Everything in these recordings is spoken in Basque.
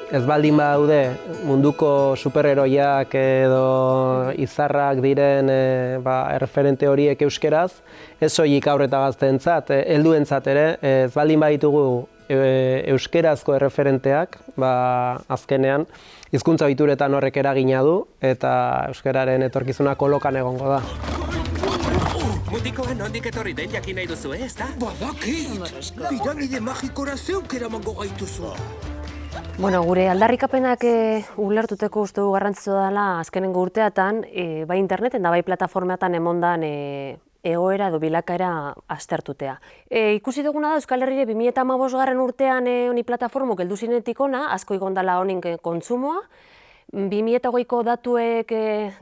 ez baldin badaude munduko superheroiak edo izarrak diren erreferente horiek euskeraz, ez soilik haur eta gazteentzat, helduentzat ere, ez baldin baditugu euskerazko erreferenteak, azkenean hizkuntza ohituretan horrek eragina du eta euskararen etorkizuna kolokan egongo da. Mutikoa nondik etorri den jakin nahi duzu, ezta? Badakit! Piramide magikora zeuk eramango gaituzu. Bueno, gure aldarrikapenak ulertuteko uste du garrantzitsua dela azkenengo urteatan, bai interneten da bai plataformeatan emondan egoera edo bilakaera aztertutea. Ikusi duguna da Euskal Herrire 2015 urtean honi plataformok heldu zinetik ona, asko igondala honin kontsumoa, 2008ko datuek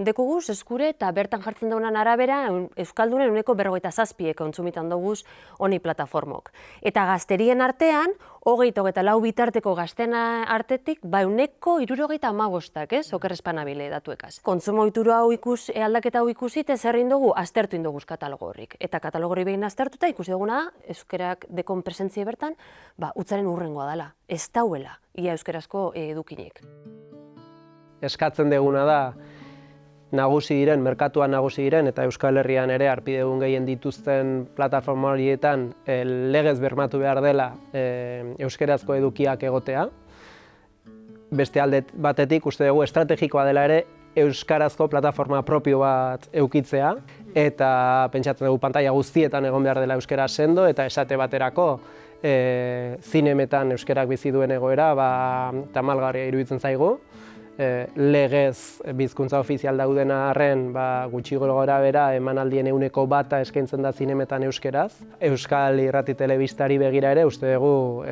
dekuguz eskure eta bertan jartzen daunan arabera Euskaldunen 47% kontsumitan duguz honi plataformok. Eta gazterien artean, 24 bitarteko gazten artetik, 75%, oker espanabile datuekaz. Kontsumo ohitura hau aldaketa hau ikusi, zerrin dugu, aztertu indoguz katalogo horrik. Eta katalogo hori behin aztertuta ikusi duguna da, euskerak dekon presentzia bertan, utzaren urrengoa dela, ez dauela, ia euskerazko edukinik. Eskatzen deguna da nagusi diren, merkatuan nagusi diren eta Euskal Herrian ere harpidegun gehien dituzten plataforma horietan legez bermatu behar dela euskerazko edukiak egotea. Beste alde batetik uste dugu estrategikoa dela ere euskarazko plataforma propio bat eukitzea eta pentsatzen dugu pantaila guztietan egon behar dela euskara sendo eta esate baterako zinemetan euskarak bizi duen egoera tamalgarria iruditzen zaigu. Legez bizkuntza ofizial dauden arren gutxi gora bera emanaldien 1% eskaintzen da zinemetan euskeraz. Euskal irrati telebistari begira ere uste dugu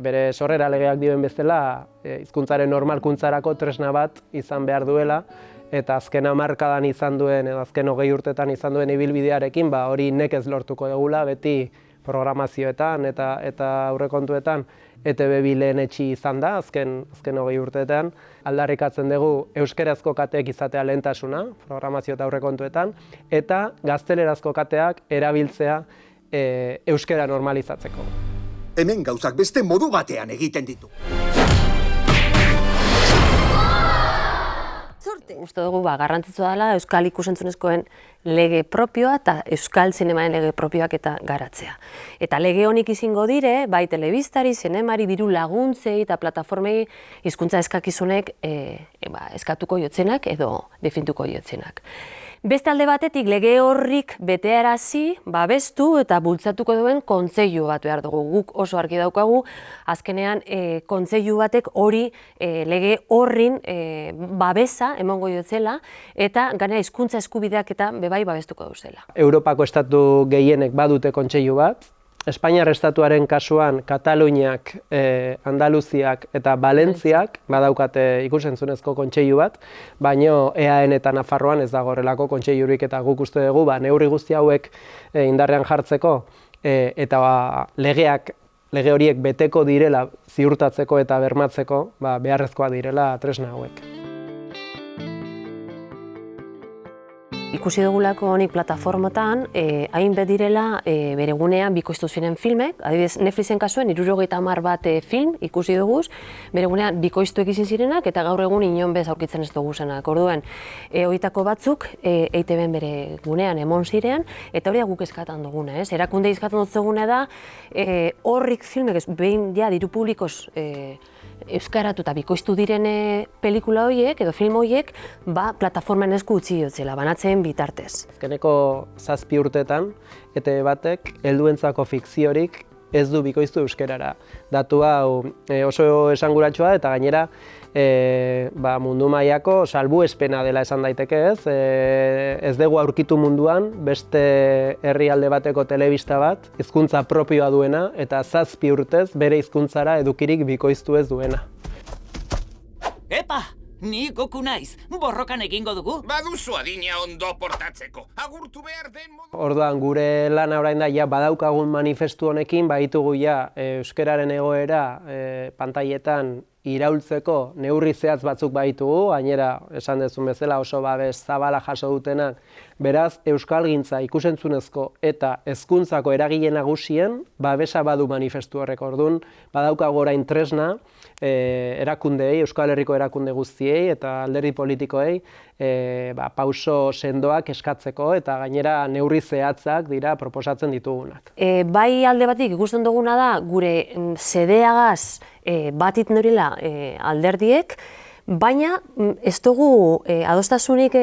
bere sorrera legeak dioen bezala hizkuntzaren normalkuntzarako tresna bat izan behar duela eta azken hamarkadan izan duen edo azken 20 urtetan izan duen ibilbidearekin hori nekez lortuko dugula beti programazioetan eta aurrekontuetan ETB lehenetsi izan da azken 20 urteetan. Aldarrikatzen dugu euskerazko kateek izatea lehentasuna, programazio eta aurrekontuetan, eta gaztelerazko kateak erabiltzea euskera normalizatzeko. Hemen gauzak beste modu batean egiten ditu. Uste dugu garrantzitsua dela euskal ikusentzunezkoen lege propioa eta euskal zinemaren lege propioak eta garatzea. Eta lege honik izango dire, bai telebistari, zinemari, diru laguntzei eta plataformei hizkuntza eskakizunek eskatuko jotzenak edo definituko jotzenak. Beste alde batetik lege horrik betearazi, babestu eta bultzatuko duen kontseilu bat behar dugu. Guk oso argi daukagu, azkenean kontseilu batek hori lege horrin babesa emango jotzela eta gainera hizkuntza eskubideak eta bebai babestuko duzela. Europako estatu gehienek badute kontseilu bat. Espainiar estatuaren kasuan Kataluniak, Andaluziak eta Valentziak badaukate ikusentzunezko kontseilu bat, baino EAN eta Nafarroan ez dago horrelako kontseilurik eta guk uste dugu neurri guzti hauek indarrean jartzeko eta lege horiek beteko direla ziurtatzeko eta bermatzeko beharrezkoa direla tresna hauek. Ikusi dugulako honik plataformatan, hainbat direla bere gunean bikoiztu ziren filmek, adibidez Netflixen kasuen 70 bat film ikusi duguz, bere gunean bikoiztu egizin zirenak eta gaur egun inon bez aurkitzen ez duguzenak. Orduen, horietako batzuk EITB-en bere gunean emon zirean eta hori guk eskatan duguna. Erakunde eskatan dut zegune da, horrik filmek, behin diru publikoz euskaratu eta bikoiztu direne pelikula horiek edo film horiek plataformen esku utzi jotzela, banatzen bitartez. Azkeneko 7 urteetan, ETB batek helduentzako fikziorik ez du bikoiztu euskarara. Datu hau oso esanguratsua eta gainera mundu mailako salbuespena dela esan daiteke ez. Ez dugu aurkitu munduan beste herrialde bateko telebista bat hizkuntza propioa duena eta 7 urtez bere hizkuntzara edukirik bikoiztu ez duena. Epa! Ni Goku naiz, borrokan egingo dugu. Baduzu adina ondo portatzeko, agurtu behar den modu. Orduan, gure lana orain da, badaukagun manifestu honekin, baditugu euskararen egoera pantailetan iraultzeko neurri zehatz batzuk baitugu, gainera esan dezun bezala oso babes zabala jaso dutenak. Beraz, euskalgintza ikusentzunezko eta hezkuntzako eragile nagusien babesa badu manifestu horrek. Orduan, badaukagu orain tresna erakundeei, Euskal Herriko erakunde guztiei eta alderdi politikoei pauso sendoak eskatzeko eta gainera neurri zehatzak dira proposatzen ditugunak. Bai alde batik ikusten duguna da gure sedeagaz batit norila alderdiek, baina ez dugu adostasunik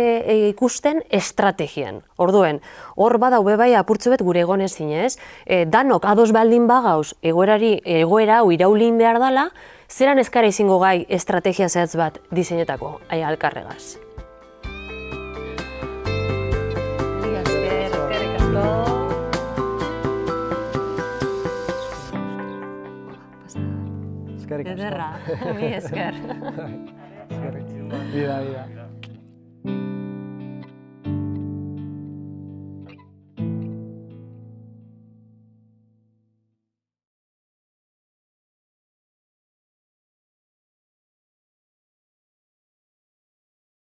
ikusten estrategian. Orduen, hor badau bai apurtzu bet gure egon ezin, ez? Danok ados baldin bagauz egoera hau iraulin behar dela, zeran eskara izango gai estrategia zehatz bat diseinetako alkarregaz. Eskerrik asko. Ederra, mi esker. Eskerrik. Bida.